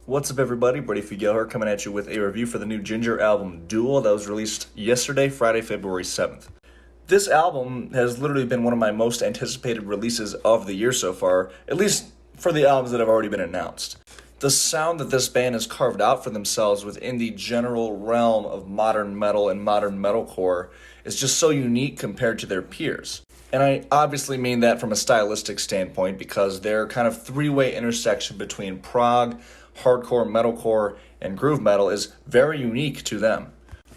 What's up, everybody? Brady Figuel here, coming at you with a review for the new Jinjer album, Duél, that was released yesterday, Friday, February 7th. This album has literally been one of my most anticipated releases of the year so far, at least for the albums that have already been announced. The sound that this band has carved out for themselves within the general realm of modern metal and modern metalcore is just so unique compared to their peers. And I obviously mean that from a stylistic standpoint because their kind of three-way intersection between prog, hardcore, metalcore, and groove metal is very unique to them.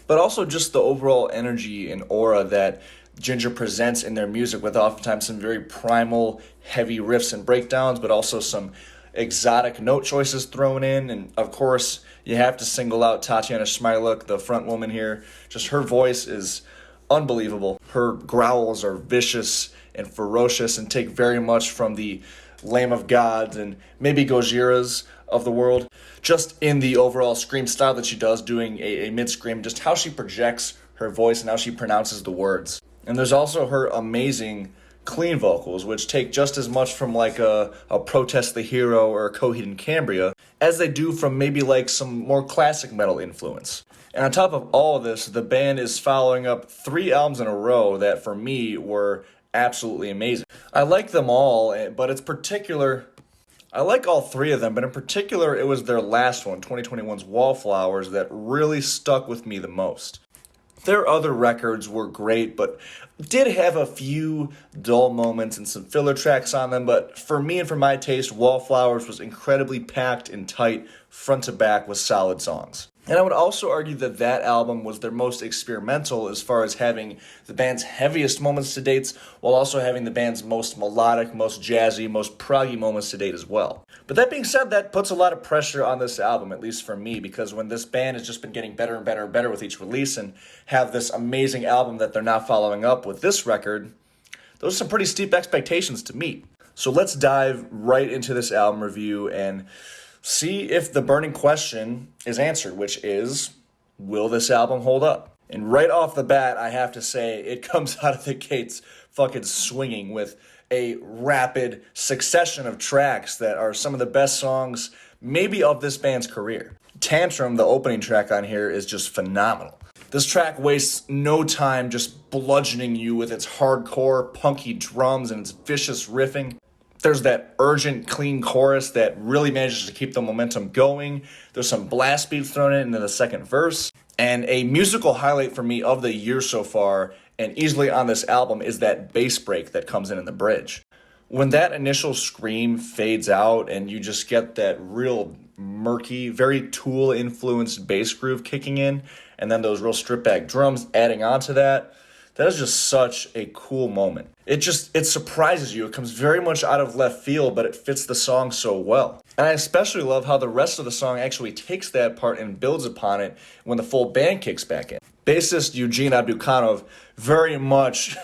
But also just the overall energy and aura that Jinjer presents in their music, with oftentimes some very primal, heavy riffs and breakdowns, but also some exotic note choices thrown in. And of course, you have to single out Tatiana Smiluk, the front woman here. Just her voice is unbelievable. Her growls are vicious and ferocious and take very much from the Lamb of God and maybe Gojira's of the world. Just in the overall scream style that she does, doing a mid-scream, just how she projects her voice and how she pronounces the words. And there's also her amazing clean vocals, which take just as much from like a Protest the Hero or a Coheed and Cambria as they do from maybe like some more classic metal influence. And on top of all of this, the band is following up 3 albums in a row that for me were absolutely amazing. I like them all, but I like all 3 of them, but in particular, it was their last one, 2021's Wallflowers, that really stuck with me the most. Their other records were great, but did have a few dull moments and some filler tracks on them, but for me and for my taste, Wallflowers was incredibly packed and tight, front to back, with solid songs. And I would also argue that that album was their most experimental as far as having the band's heaviest moments to date, while also having the band's most melodic, most jazzy, most proggy moments to date as well. But that being said, that puts a lot of pressure on this album, at least for me, because when this band has just been getting better and better and better with each release and have this amazing album that they're now following up with this record, those are some pretty steep expectations to meet. So let's dive right into this album review and see if the burning question is answered, which is, will this album hold up? And right off the bat, I have to say, it comes out of the gates fucking swinging with a rapid succession of tracks that are some of the best songs maybe of this band's career. Tantrum, the opening track on here, is just phenomenal. This track wastes no time just bludgeoning you with its hardcore, punky drums and its vicious riffing. There's that urgent, clean chorus that really manages to keep the momentum going. There's some blast beats thrown in into the second verse. And a musical highlight for me of the year so far, and easily on this album, is that bass break that comes in the bridge. When that initial scream fades out and you just get that real murky, very Tool-influenced bass groove kicking in, and then those real stripped-back drums adding on to that, that is just such a cool moment. It surprises you. It comes very much out of left field, but it fits the song so well. And I especially love how the rest of the song actually takes that part and builds upon it when the full band kicks back in. Bassist Eugene Abdukhanov very much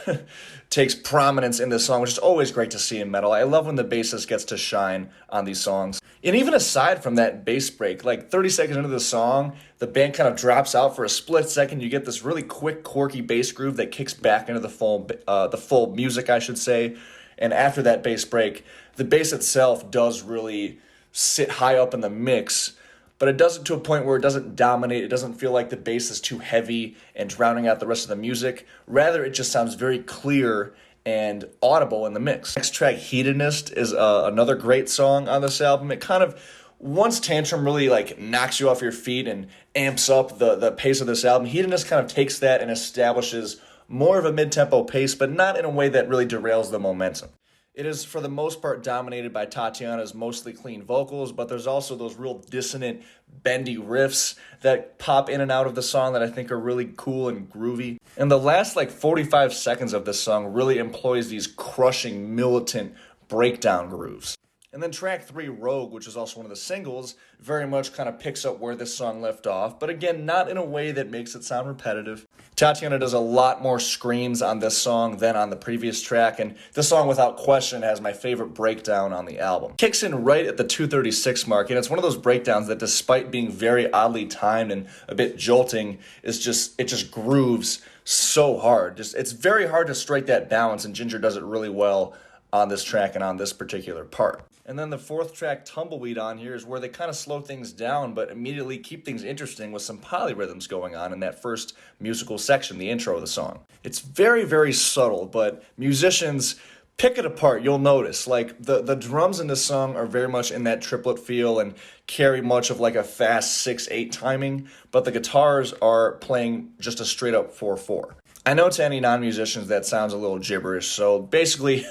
takes prominence in this song, which is always great to see in metal. I love when the bassist gets to shine on these songs. And even aside from that bass break, like 30 seconds into the song, the band kind of drops out for a split second. You get this really quick, quirky bass groove that kicks back into the full music, I should say. And after that bass break, the bass itself does really sit high up in the mix, but it does it to a point where it doesn't dominate. It doesn't feel like the bass is too heavy and drowning out the rest of the music. Rather, it just sounds very clear and audible in the mix. Next track, Hedonist, is another great song on this album. It kind of, once Tantrum really like knocks you off your feet and amps up the pace of this album, Hedonist kind of takes that and establishes more of a mid-tempo pace, but not in a way that really derails the momentum. It is, for the most part, dominated by Tatiana's mostly clean vocals, but there's also those real dissonant, bendy riffs that pop in and out of the song that I think are really cool and groovy. And the last, 45 seconds of this song really employs these crushing, militant breakdown grooves. And then track 3, Rogue, which is also one of the singles, very much kind of picks up where this song left off, but again, not in a way that makes it sound repetitive. Tatiana does a lot more screams on this song than on the previous track, and this song, without question, has my favorite breakdown on the album. Kicks in right at the 2:36 mark, and it's one of those breakdowns that, despite being very oddly timed and a bit jolting, it just grooves so hard. It's very hard to strike that balance, and Jinjer does it really well on this track and on this particular part. And then the fourth track, Tumbleweed, on here is where they kind of slow things down, but immediately keep things interesting with some polyrhythms going on in that first musical section, the intro of the song. It's very, very subtle, but musicians pick it apart, you'll notice. Like, the drums in this song are very much in that triplet feel and carry much of like a fast 6/8 timing, but the guitars are playing just a straight up 4/4. I know to any non-musicians that sounds a little gibberish, so basically,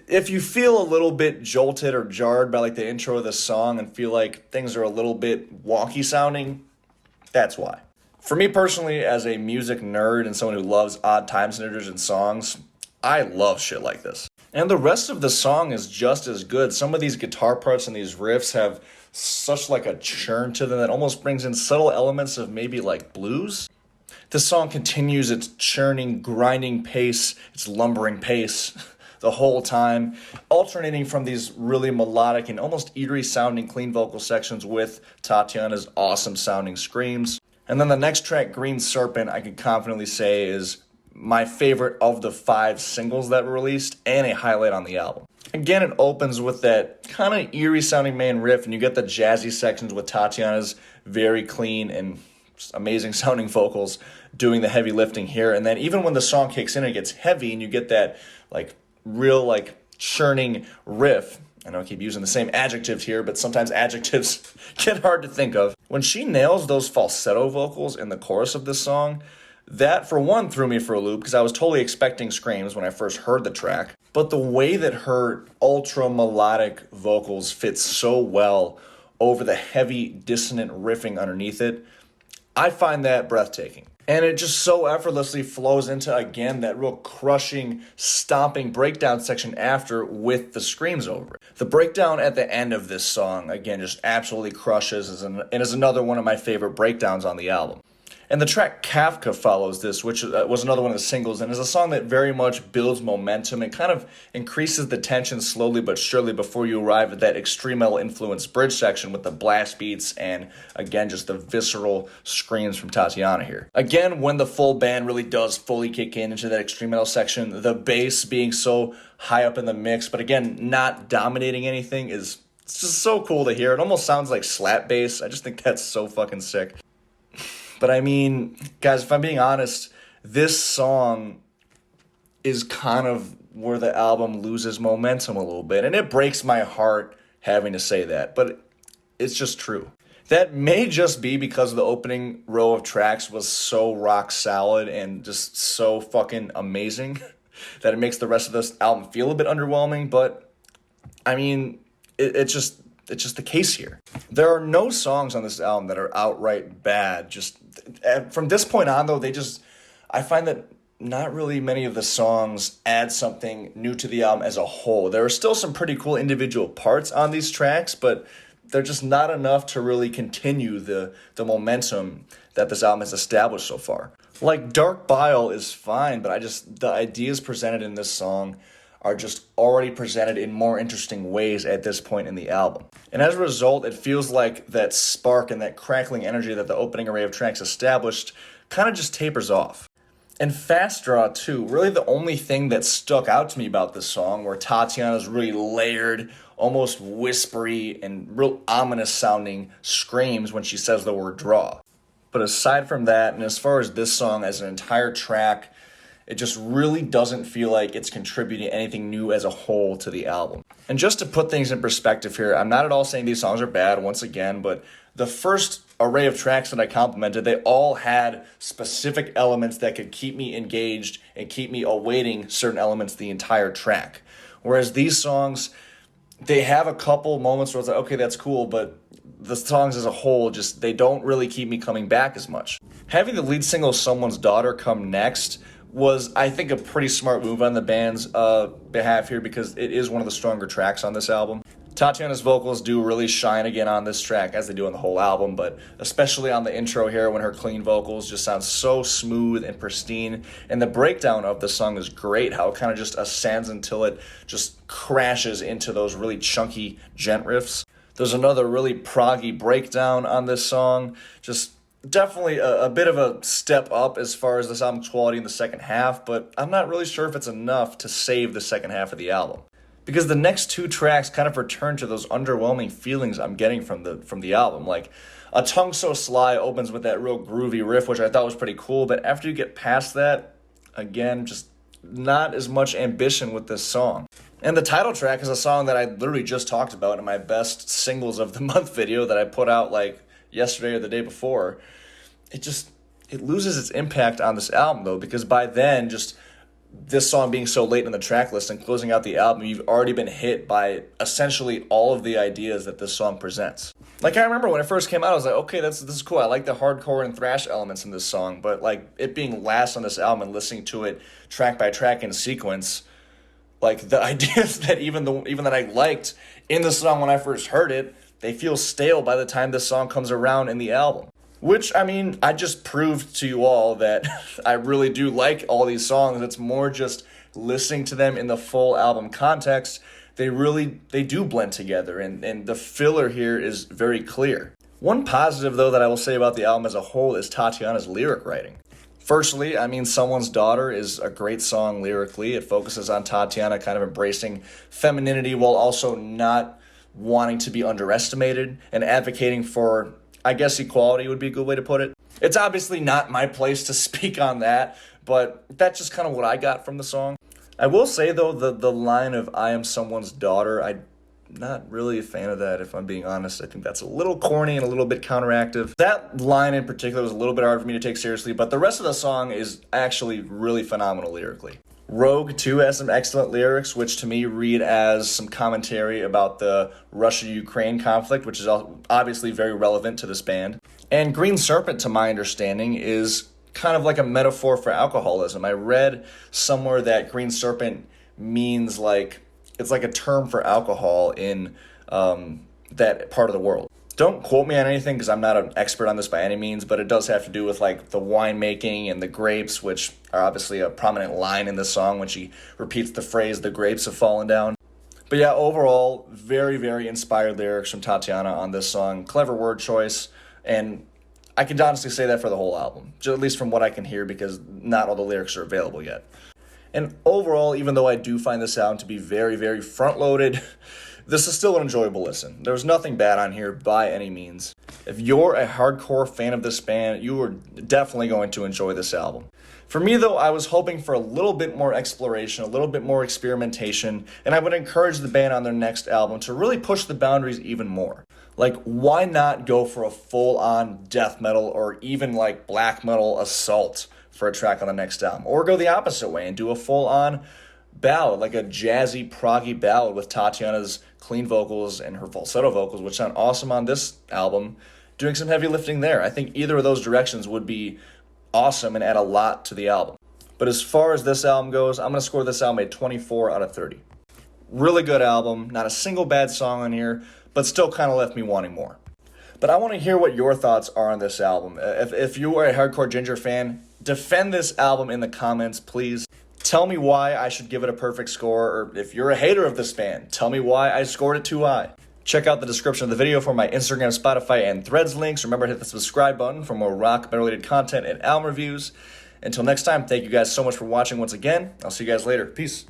if you feel a little bit jolted or jarred by like the intro of the song and feel like things are a little bit wonky sounding, that's why. For me personally, as a music nerd and someone who loves odd time signatures in songs, I love shit like this. And the rest of the song is just as good. Some of these guitar parts and these riffs have such like a churn to them that almost brings in subtle elements of maybe like blues. This song continues its churning, grinding pace, its lumbering pace the whole time, alternating from these really melodic and almost eerie sounding clean vocal sections with Tatiana's awesome sounding screams. And then the next track, Green Serpent, I can confidently say is my favorite of the 5 singles that were released and a highlight on the album. Again, it opens with that kind of eerie sounding main riff, and you get the jazzy sections with Tatiana's very clean and amazing sounding vocals doing the heavy lifting here. And then even when the song kicks in, it gets heavy and you get that like real like churning riff. I know I keep using the same adjectives here, but sometimes adjectives get hard to think of. When she nails those falsetto vocals in the chorus of this song, that for one threw me for a loop because I was totally expecting screams when I first heard the track. But the way that her ultra melodic vocals fit so well over the heavy dissonant riffing underneath it, I find that breathtaking. And it just so effortlessly flows into, again, that real crushing, stomping breakdown section after with the screams over it. The breakdown at the end of this song, again, just absolutely crushes and is another one of my favorite breakdowns on the album. And the track Kafka follows this, which was another one of the singles, and is a song that very much builds momentum and kind of increases the tension slowly but surely before you arrive at that extreme metal influenced bridge section with the blast beats and, again, just the visceral screams from Tatiana here. Again, when the full band really does fully kick in into that extreme metal section, the bass being so high up in the mix, but again, not dominating anything, it's just so cool to hear. It almost sounds like slap bass. I just think that's so fucking sick. But I mean, guys, if I'm being honest, this song is kind of where the album loses momentum a little bit. And it breaks my heart having to say that, but it's just true. That may just be because the opening row of tracks was so rock solid and just so fucking amazing that it makes the rest of this album feel a bit underwhelming. But I mean, it's just the case here. There are no songs on this album that are outright bad. Just from this point on, though, I find that not really many of the songs add something new to the album as a whole. There are still some pretty cool individual parts on these tracks, but they're just not enough to really continue the momentum that this album has established so far. Like, Dark Bile is fine, but the ideas presented in this song are just already presented in more interesting ways at this point in the album. And as a result, it feels like that spark and that crackling energy that the opening array of tracks established kind of just tapers off. And Fast Draw, too, really the only thing that stuck out to me about this song, where Tatiana's really layered, almost whispery, and real ominous sounding screams when she says the word draw. But aside from that, and as far as this song as an entire track, it just really doesn't feel like it's contributing anything new as a whole to the album. And just to put things in perspective here, I'm not at all saying these songs are bad, once again, but the first array of tracks that I complimented, they all had specific elements that could keep me engaged and keep me awaiting certain elements the entire track. Whereas these songs, they have a couple moments where it's like, okay, that's cool, but the songs as a whole, just they don't really keep me coming back as much. Having the lead single Someone's Daughter come next was, I think, a pretty smart move on the band's behalf here, because it is one of the stronger tracks on this album. Tatiana's vocals do really shine again on this track, as they do on the whole album, but especially on the intro here when her clean vocals just sound so smooth and pristine. And the breakdown of the song is great, how it kind of just ascends until it just crashes into those really chunky gent riffs. There's another really proggy breakdown on this song, just definitely a bit of a step up as far as this album's quality in the second half, but I'm not really sure if it's enough to save the second half of the album. because the next two tracks kind of return to those underwhelming feelings I'm getting from the album. Like, A Tongue So Sly opens with that real groovy riff, which I thought was pretty cool, but after you get past that, again, just not as much ambition with this song. And the title track is a song that I literally just talked about in my best singles of the month video that I put out like yesterday or the day before. It loses its impact on this album though, because by then, just this song being so late in the track list and closing out the album, you've already been hit by essentially all of the ideas that this song presents. Like, I remember when it first came out, I was like, okay, this is cool. I like the hardcore and thrash elements in this song, but like it being last on this album and listening to it track by track in sequence, like the ideas that even that I liked in the song when I first heard it, they feel stale by the time this song comes around in the album. Which, I mean, I just proved to you all that I really do like all these songs. It's more just listening to them in the full album context. They do blend together, and the filler here is very clear. One positive, though, that I will say about the album as a whole is Tatiana's lyric writing. Firstly, I mean, Someone's Daughter is a great song lyrically. It focuses on Tatiana kind of embracing femininity while also not wanting to be underestimated and advocating for, I guess, equality would be a good way to put it. It's obviously not my place to speak on that, but that's just kind of what I got from the song. I will say, though, the line of "I am someone's daughter," I'm not really a fan of that, if I'm being honest. I think that's a little corny and a little bit counteractive. That line in particular was a little bit hard for me to take seriously, but the rest of the song is actually really phenomenal lyrically. Rogue, too, has some excellent lyrics, which to me read as some commentary about the Russia-Ukraine conflict, which is obviously very relevant to this band. And Green Serpent, to my understanding, is kind of like a metaphor for alcoholism. I read somewhere that Green Serpent means like, it's like a term for alcohol in that part of the world. Don't quote me on anything because I'm not an expert on this by any means, but it does have to do with like the winemaking and the grapes, which are obviously a prominent line in this song when she repeats the phrase, "the grapes have fallen down." But yeah, overall, very, very inspired lyrics from Tatiana on this song. Clever word choice, and I can honestly say that for the whole album, at least from what I can hear, because not all the lyrics are available yet. And overall, even though I do find this album to be very, very front-loaded, this is still an enjoyable listen. There's nothing bad on here by any means. If you're a hardcore fan of this band, you are definitely going to enjoy this album. For me, though, I was hoping for a little bit more exploration, a little bit more experimentation, and I would encourage the band on their next album to really push the boundaries even more. Like, why not go for a full-on death metal or even like black metal assault for a track on the next album? Or go the opposite way and do a full-on ballad, like a jazzy, proggy ballad with Tatiana's clean vocals and her falsetto vocals, which sound awesome on this album, doing some heavy lifting there. I think either of those directions would be awesome and add a lot to the album. But as far as this album goes, I'm going to score this album a 24 out of 30. Really good album, not a single bad song on here, but still kind of left me wanting more. But I want to hear what your thoughts are on this album. If you are a hardcore Jinjer fan, defend this album in the comments, please. Tell me why I should give it a perfect score, or if you're a hater of this band, tell me why I scored it too high. Check out the description of the video for my Instagram, Spotify, and Threads links. Remember to hit the subscribe button for more rock metal-related content and album reviews. Until next time, thank you guys so much for watching once again. I'll see you guys later. Peace.